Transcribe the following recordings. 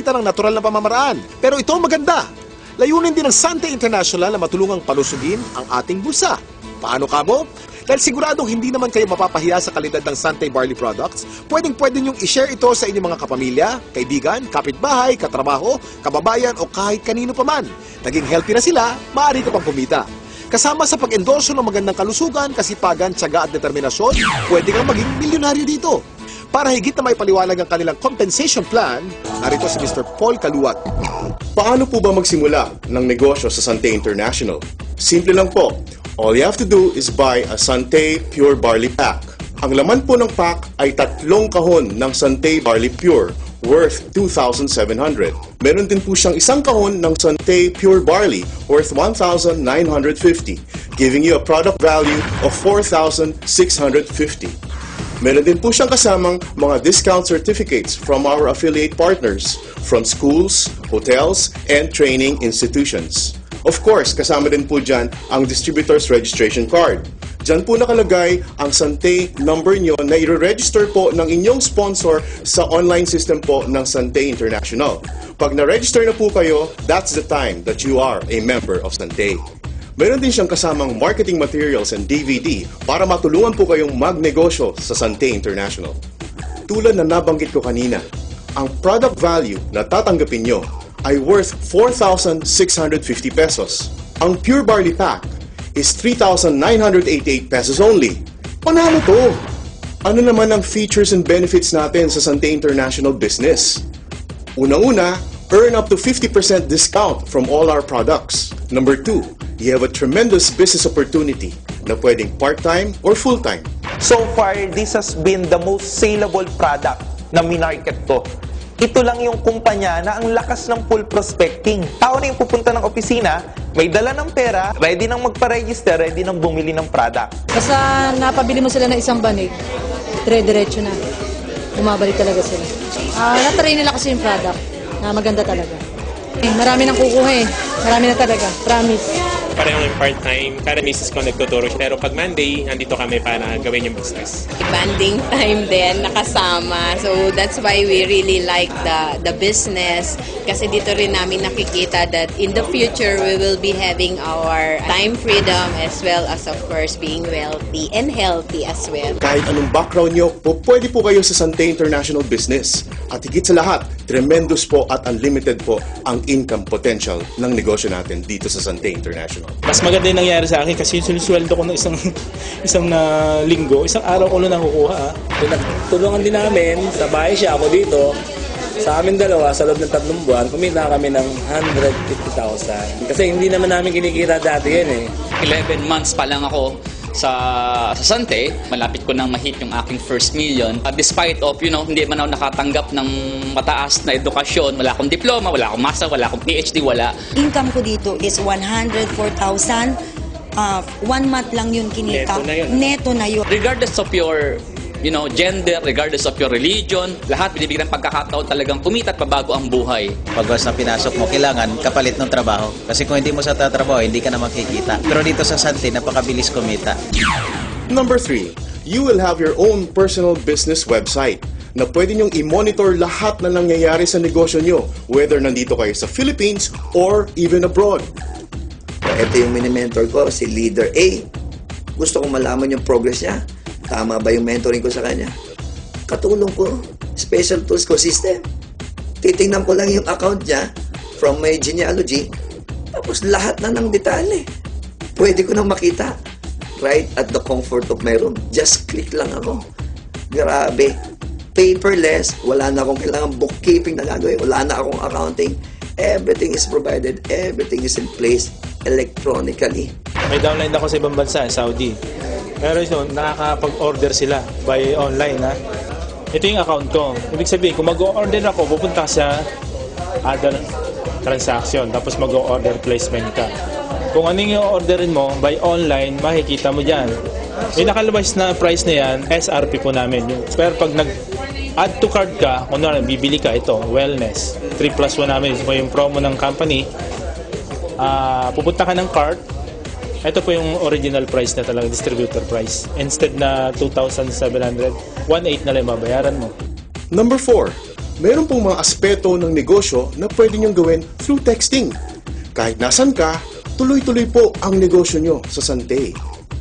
pamamagitan ng natural na pamamaraan. Pero ito ang maganda. Layunin din ng Sante International na matulungang palusugin ang ating bulsa. Paano kamo? Dahil siguradong hindi naman kayo mapapahiya sa kalidad ng Sante Barley Products, pwedeng-pwede niyong i-share ito sa inyong mga kapamilya, kaibigan, kapitbahay, katrabaho, kababayan o kahit kanino pa man. Naging healthy na sila, maaari ka pang kumita. Kasama sa pag-endorso ng magandang kalusugan, kasipagan, tiyaga at determinasyon, pwede kang maging milyonaryo dito. Para higit na may paliwanag ang kanilang compensation plan, narito si Mr. Paul Kaluwat. Paano po ba magsimula ng negosyo sa Sante International? Simple lang po. All you have to do is buy a Sante Pure Barley Pack. Ang laman po ng pack ay 3 kahon ng Sante Barley Pure worth 2,700. Meron din po siyang 1 kahon ng Sante Pure Barley worth 1,950, giving you a product value of 4,650. Meron din po siyang kasamang mga discount certificates from our affiliate partners from schools, hotels, and training institutions. Of course, kasama din po dyan ang distributor's registration card. Dyan po nakalagay ang Sante number nyo na i-register po ng inyong sponsor sa online system po ng Sante International. Pag na-register na po kayo, that's the time that you are a member of Sante. Meron din siyang kasamang marketing materials and DVD para matulungan po kayong magnegosyo sa Sante International. Tulad na nabanggit ko kanina, ang product value na tatanggapin nyo ay worth 4,650 pesos. Ang Pure Barley Pack is 3,988 pesos only. Panalo to! Ano naman ang features and benefits natin sa Sante International business? Una-una, earn up to 50% discount from all our products. Number 2, you have a tremendous business opportunity na pwedeng part-time or full-time. So far, this has been the most saleable product na minarket ko. Ito lang yung kumpanya na ang lakas ng full prospecting. Tao na yung pupunta ng opisina, may dala ng pera, ready nang magpa-register, ready nang bumili ng product. Basta napabili mo sila ng isang banig, dire-diretso na. Bumabalik talaga sila. Natry nila kasi yung product na maganda talaga. Marami nang kukuha eh. Marami na talaga. Promise. Pareho ng part-time. Kada misis ko nagtuturo. Pero pag Monday, nandito kami para gawin yung business. Banding time din, nakasama. So that's why we really like the business. Kasi dito rin namin nakikita that in the future, we will be having our time freedom as well as of course being wealthy and healthy as well. Kahit anong background nyo, pwede po kayo sa Sante International Business. At higit sa lahat, tremendous po at unlimited po ang income potential ng negosyo natin dito sa Sante International. Mas maganda yung nangyari sa akin kasi sinusweldo ko ng isang linggo, isang araw ko na nakukuha. Tulungan din namin, sa bahay siya, ako dito. Sa amin dalawa, sa loob ng 3 buwan, kumita kami ng 150,000. Kasi hindi naman namin kinikita dati yan eh. 11 months pa lang ako sa Sante, malapit ko nang ma-hit yung aking first million. Despite of, hindi man ako nakatanggap ng mataas na edukasyon, wala akong diploma, wala akong master, wala akong PhD, wala. Income ko dito is 104,000. 1 month lang yun kinita. Neto na yun. Regardless of your gender, regardless of your religion, lahat binibigyan ng pagkakataon talagang kumita at pabago ang buhay. Pag basta pinasok mo, kailangan kapalit ng trabaho. Kasi kung hindi mo sa tatrabaho, hindi ka na makikita. Pero dito sa Sante, napakabilis kumita. Number 3, you will have your own personal business website na pwede nyong i-monitor lahat na nangyayari sa negosyo nyo, whether nandito kayo sa Philippines or even abroad. Ito yung mini-mentor ko, si Leader A. Gusto kong malaman yung progress niya. Tama ba yung mentoring ko sa kanya? Katulong ko, special tools ko system. Titingnan ko lang yung account niya from my genealogy. Tapos lahat na ng detalye. Pwede ko nang makita. Right at the comfort of my room. Just click lang ako. Grabe. Paperless. Wala na akong kailangan bookkeeping na gagawin. Wala na akong accounting. Everything is provided. Everything is in place electronically. May downline ako sa ibang bansa, Saudi. Pero nakakapag-order sila by online, ha? Ito yung account ko. Ibig sabihin, kung mag-order ako, pupunta sa other transaction, tapos mag-order placement ka. Kung ano yung orderin mo, by online, makikita mo dyan. May nakalabas na price na yan, SRP po namin. Pero pag nag-add to cart ka, kung bibili ka ito, wellness, 3+1 namin. Ito po yung promo ng company. Pupunta ka ng cart, ito po yung original price na talaga, distributor price. Instead na 2,700, 1,800 na lang babayaran mo. Number 4, meron pong mga aspeto ng negosyo na pwede niyong gawin through texting. Kahit nasan ka, tuloy-tuloy po ang negosyo nyo sa Santay.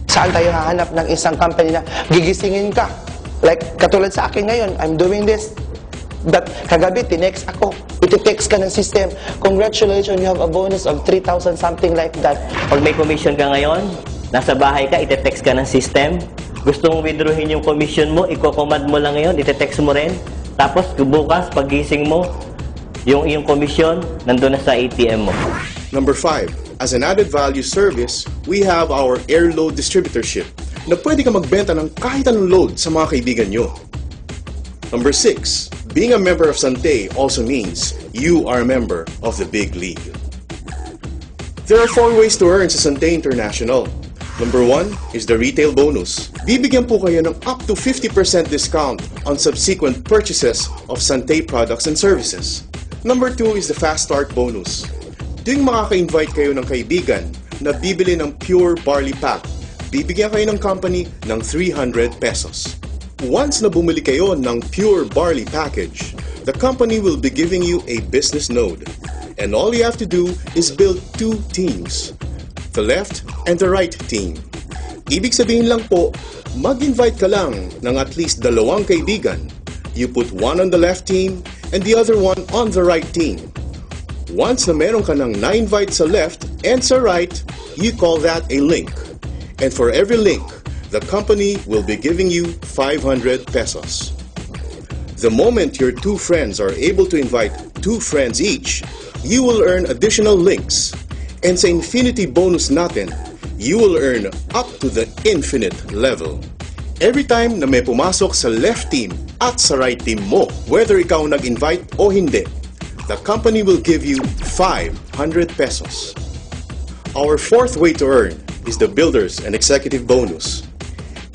Saan tayo hahanap ng isang company na gigisingin ka? Like, katulad sa akin ngayon, I'm doing this. But kagabi, tinext ako. Iti-text ka ng system. Congratulations, you have a bonus of 3,000, something like that. Pag may commission ka ngayon, nasa bahay ka, iti-text ka ng system. Gusto mong withdrawin yung commission mo, i-command mo lang ngayon, iti-text mo rin. Tapos, bukas, pagising mo, yung commission, nandun na sa ATM mo. Number 5, as an added value service, we have our air load distributorship na pwede ka magbenta ng kahit anong load sa mga kaibigan nyo. Number 6, being a member of Santay also means you are a member of the big league. There are 4 ways to earn sa Santay International. Number 1 is the retail bonus. Bibigyan po kayo ng up to 50% discount on subsequent purchases of Santay products and services. Number 2 is the fast start bonus. Tuwing makaka-invite kayo ng kaibigan na bibili ng pure barley pack, bibigyan kayo ng company ng 300 pesos. Once na bumili kayo ng pure barley package, the company will be giving you a business node. And all you have to do is build 2 teams, the left and the right team. Ibig sabihin lang po, mag-invite ka lang ng at least 2 kaibigan. You put one on the left team and the other one on the right team. Once na meron ka ng na-invite sa left and sa right, you call that a link. And for every link, the company will be giving you 500 pesos. The moment your 2 friends are able to invite 2 friends each, you will earn additional links. And sa infinity bonus natin, you will earn up to the infinite level. Every time na may pumasok sa left team at sa right team mo, whether ikaw nag-invite o hindi, the company will give you 500 pesos. Our 4th way to earn is the Builders and Executive Bonus.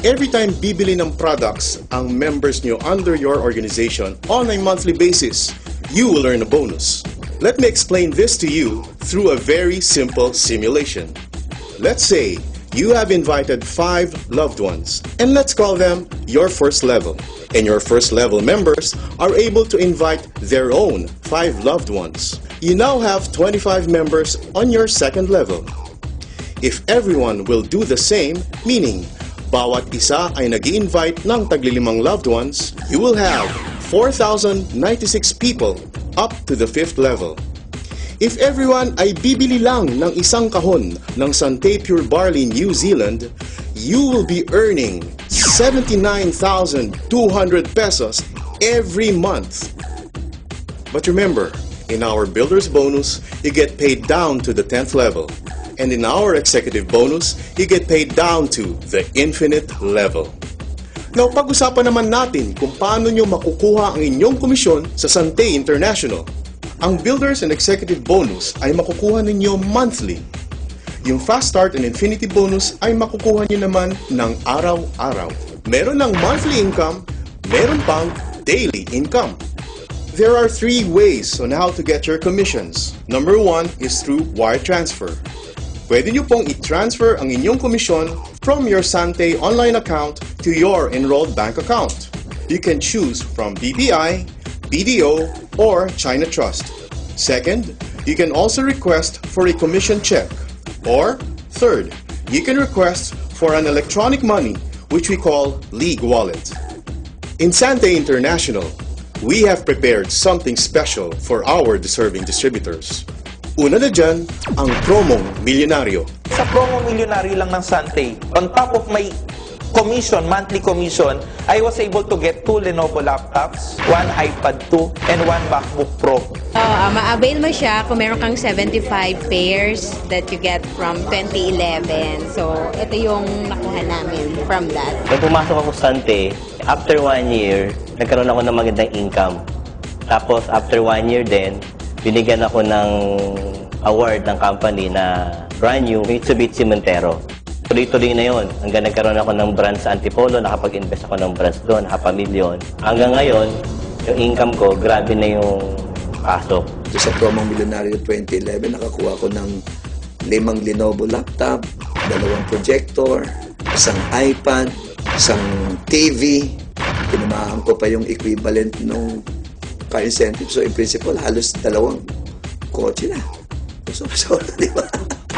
Every time bibili ng products ang members nyo under your organization on a monthly basis, you will earn a bonus. Let me explain this to you through a very simple simulation. Let's say you have invited 5 loved ones, and let's call them your first level. And your first level members are able to invite their own 5 loved ones. You now have 25 members on your second level. If everyone will do the same, meaning bawat isa ay nag-i-invite ng tagli-5 loved ones, you will have 4,096 people up to the 5th level. If everyone ay bibili lang ng isang kahon ng Santay Pure Barley New Zealand, you will be earning 79,200 pesos every month. But remember, in our Builder's Bonus, you get paid down to the 10th level. And in our Executive Bonus, you get paid down to the infinite level. Now, pag-usapan naman natin kung paano nyo makukuha ang inyong komisyon sa Santay International. Ang Builders and Executive Bonus ay makukuha ninyo monthly. Yung Fast Start and Infinity Bonus ay makukuha nyo naman ng araw-araw. Meron ng monthly income, meron pang daily income. There are 3 ways on how to get your commissions. Number 1 is through wire transfer. Pwede nyo pong i-transfer ang inyong komisyon from your Santay online account to your enrolled bank account. You can choose from BPI, BDO, or China Trust. Second, you can also request for a commission check. Or, third, you can request for an electronic money, which we call League Wallet. In Santay International, we have prepared something special for our deserving distributors. Una na dyan, ang promong milyonaryo. Sa promo milyonaryo lang ng Santay, on top of my commission, monthly commission, I was able to get 2 Lenovo laptops, 1 iPad 2, and 1 MacBook Pro. Ma-avail mo siya kung meron kang 75 pairs that you get from 2011. So, ito yung nakuha namin from that. Nung pumasok ako sa Santay, after 1 year, nagkaroon ako ng magandang income. Tapos, after 1 year din, binigyan ako ng award ng company na brand new Mitsubishi Montero. Tuloy-tuloy na yun. Hanggang nagkaroon ako ng branch sa Antipolo, nakapag-invest ako ng branch doon, $500,000. Hanggang ngayon, yung income ko, grabe na yung pasok. Sa promong milyonaryo 2011, nakakuha ko ng 5 Lenovo laptop, 2 projector, 1 iPad, 1 TV. Pinamahan ko pa yung equivalent nung car incentive. So in principle, halos 2 kotse na. So, di ba?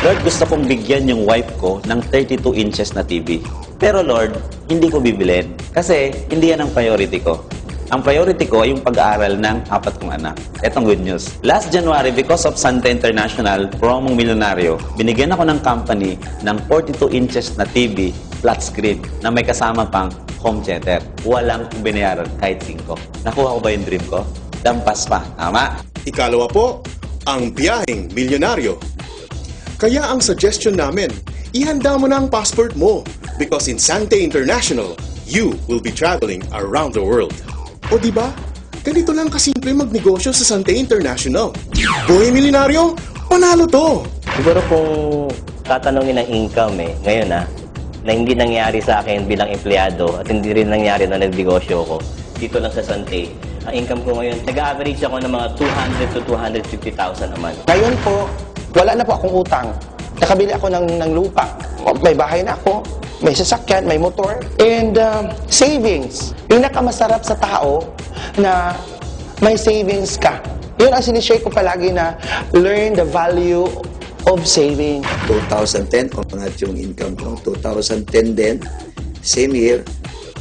Lord, gusto kong bigyan yung wife ko ng 32 inches na TV. Pero Lord, hindi ko bibilin. Kasi hindi yan ang priority ko. Ang priority ko ay yung pag-aaral ng 4 kong anak. Etong good news. Last January, because of Santa International promong milyonaryo, binigyan ako ng company ng 42 inches na TV flat screen na may kasama pang home theater. Walang binayaran kahit 5. Nakuha ko ba yung dream ko? Dampas pa. Tama? Ikalawa po, ang biyaheng milyonaryo. Kaya ang suggestion namin, ihanda mo na ang passport mo because in Sante International, you will be traveling around the world. O diba? Ganito lang kasimple magnegosyo sa Sante International. Buhay milyonaryo, panalo to! Siguro kung tatanungin ng income ngayon na hindi nangyari sa akin bilang empleyado at hindi rin nangyari na nagnegosyo ko dito lang sa Sante, ang income ko ngayon, nag-average ako ng mga 200 to 250,000 a month. Ngayon po, wala na po akong utang. Nakabili ako ng lupa. May bahay na ako, may sasakyan, may motor, and savings. Pinakamasarap sa tao na may savings ka. Yun ang sinishare ko palagi na learn the value of saving. 2010, umangat yung income ko. 2010 din, same year,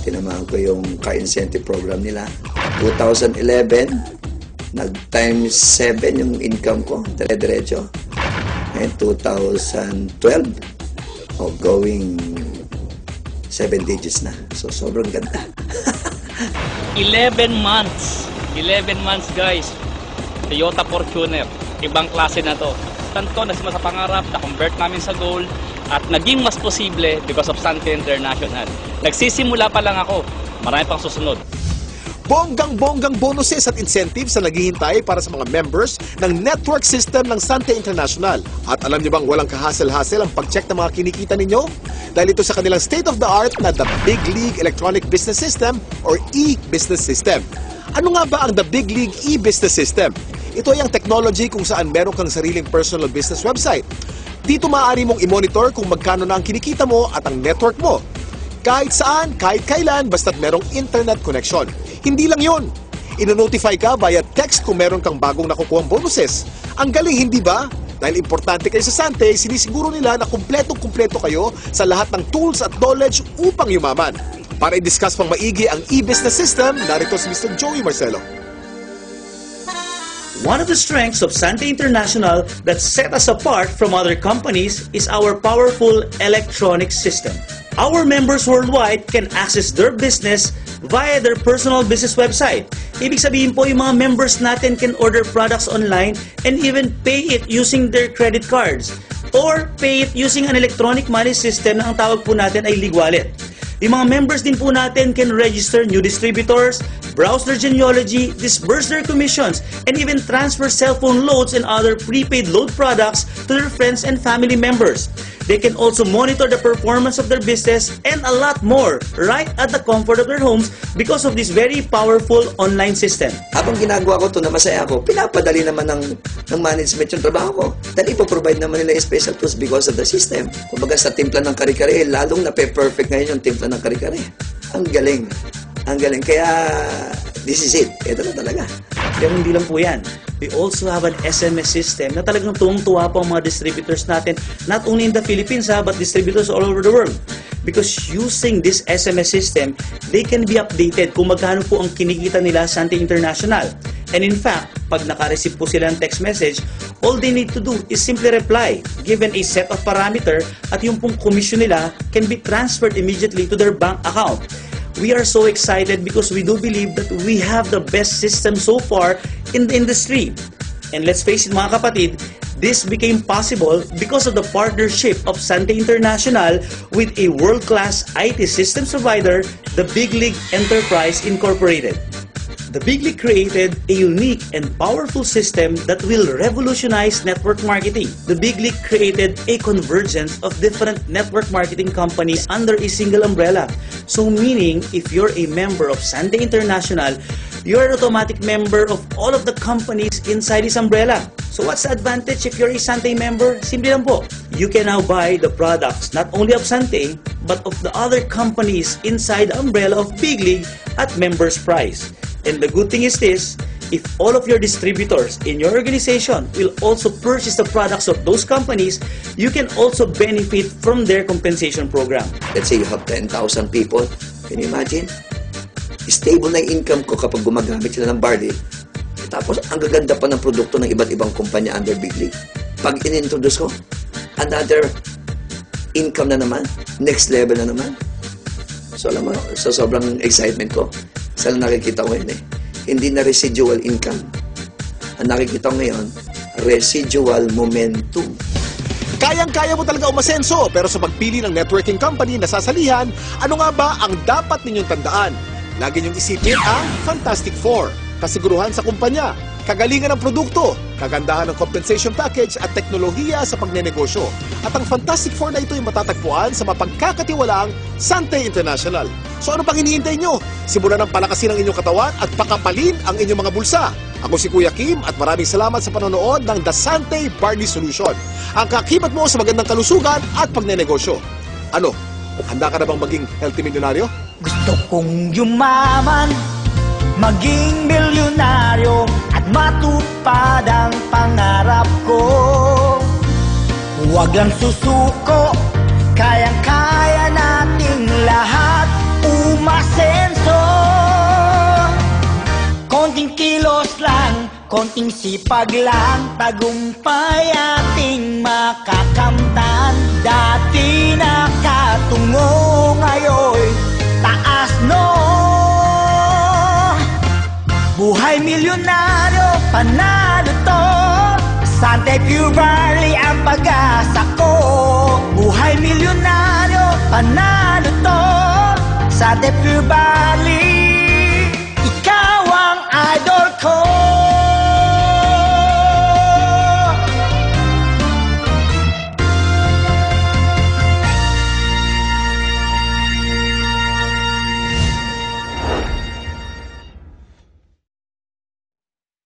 tinamaan ko yung car incentive program nila. 2011, nag-times 7 yung income ko, dire-diretso. And 2012, going 7 digits na. So, sobrang ganda. 11 months. 11 months, guys. Toyota Fortuner. Ibang klase na to. Tanto, nasima sa pangarap, na-convert namin sa goal, at naging mas posible because of Sante International. Nagsisimula pa lang ako. Marami pang susunod. Bonggang-bonggang bonuses at incentives na naghihintay para sa mga members ng network system ng Sante International. At alam niyo bang walang kahasel-hasel ang pag-check ng mga kinikita ninyo? Dahil ito sa kanilang state-of-the-art na The Big League Electronic Business System or e-Business System. Ano nga ba ang The Big League e-Business System? Ito ay ang technology kung saan meron kang sariling personal business website. Dito maaari mong i-monitor kung magkano na ang kinikita mo at ang network mo. Kahit saan, kahit kailan, basta't merong internet connection. Hindi lang yun. Ino-notify ka via text kung meron kang bagong nakukuhang bonuses. Ang galing, hindi ba? Dahil importante kayo sa Sante, sinisiguro nila na kumpletong-kumpleto kayo sa lahat ng tools at knowledge upang yumaman. Para i-discuss pang maigi ang e-business system, narito si Mr. Joey Marcelo. One of the strengths of Sante International that set us apart from other companies is our powerful electronic system. Our members worldwide can access their business via their personal business website. Ibig sabihin po, yung mga members natin can order products online and even pay it using their credit cards or pay it using an electronic money system na ang tawag po natin ay League-Wallet. Yung mga members din po natin can register new distributors, browse their genealogy, disburse their commissions, and even transfer cell phone loads and other prepaid load products to their friends and family members. They can also monitor the performance of their business and a lot more right at the comfort of their homes because of this very powerful online system. Habang ginagawa ko ito na masaya ako, pinapadali naman ng management yung trabaho ko. Dahil ipoprovide naman nila yung special tools because of the system. Kumbaga sa timpla ng kare-kare, lalong na-perfect ngayon yung timpla ng kare-kare. Ang galing. Ang galing. Kaya, this is it. Ito na talaga. Pero hindi lang po yan. We also have an SMS system na talagang tuwang-tuwa po ang mga distributors natin, not only in the Philippines but distributors all over the world. Because using this SMS system, they can be updated kung magkano po ang kinikita nila sa Sante International. And in fact, pag naka-receive po sila ng text message, all they need to do is simply reply, given a set of parameter, at yung pong commission nila can be transferred immediately to their bank account. We are so excited because we do believe that we have the best system so far in the industry. And let's face it mga kapatid, this became possible because of the partnership of Sante International with a world-class IT systems provider, the Big League Enterprise Incorporated. The Big League created a unique and powerful system that will revolutionize network marketing. The Big League created a convergence of different network marketing companies under a single umbrella. So meaning, if you're a member of Sante International, you're an automatic member of all of the companies inside this umbrella. So what's the advantage if you're a Sante member? Simple lang po. You can now buy the products not only of Sante, but of the other companies inside the umbrella of Big League at members price. And the good thing is this, if all of your distributors in your organization will also purchase the products of those companies, you can also benefit from their compensation program. Let's say you have 10,000 people. Can you imagine? Stable na yung income ko kapag gumagamit sila ng barley. Tapos, ang gaganda pa ng produkto ng iba't ibang kumpanya under Big League. Pag in-introduce ko, another income na naman, next level na naman. So, alam mo, sa sobrang excitement ko, sa nakikita ko ngayon hindi na residual income. Ang nakikita ko ngayon, residual momentum. Kayang-kaya mo talaga umasenso, pero sa pagpili ng networking company na sasalihan, ano nga ba ang dapat ninyong tandaan? Lagi niyong isipin ang Fantastic Four. Kasiguruhan sa kumpanya, kagalingan ng produkto, kagandahan ng compensation package at teknolohiya sa pagnenegosyo. At ang Fantastic Four na ito ay matatagpuan sa mapagkakatiwalaang Sante International. So ano pang hinihintay nyo? Simulan ng palakasin ang inyong katawan at pakapalin ang inyong mga bulsa. Ako si Kuya Kim at maraming salamat sa panonood ng The Sante Barley Solution. Ang kakibat mo sa magandang kalusugan at pagnenegosyo. Ano? Handa ka na bang maging healthy milyonaryo? Gusto kong yumaman, maging milyonaryo at matupad ang pangarap ko. Huwag lang susuko, kayang-kaya nating lahat umasenso. Konting kilos lang, konting sipag lang, tagumpay ating makakamtan. Dati nakatungo, ngayon taas no. Buhay milyonaryo, panalo to. Sante Pure Barley ang pag-asa ko. Buhay milyonaryo, panalo to. Sante Pure Barley.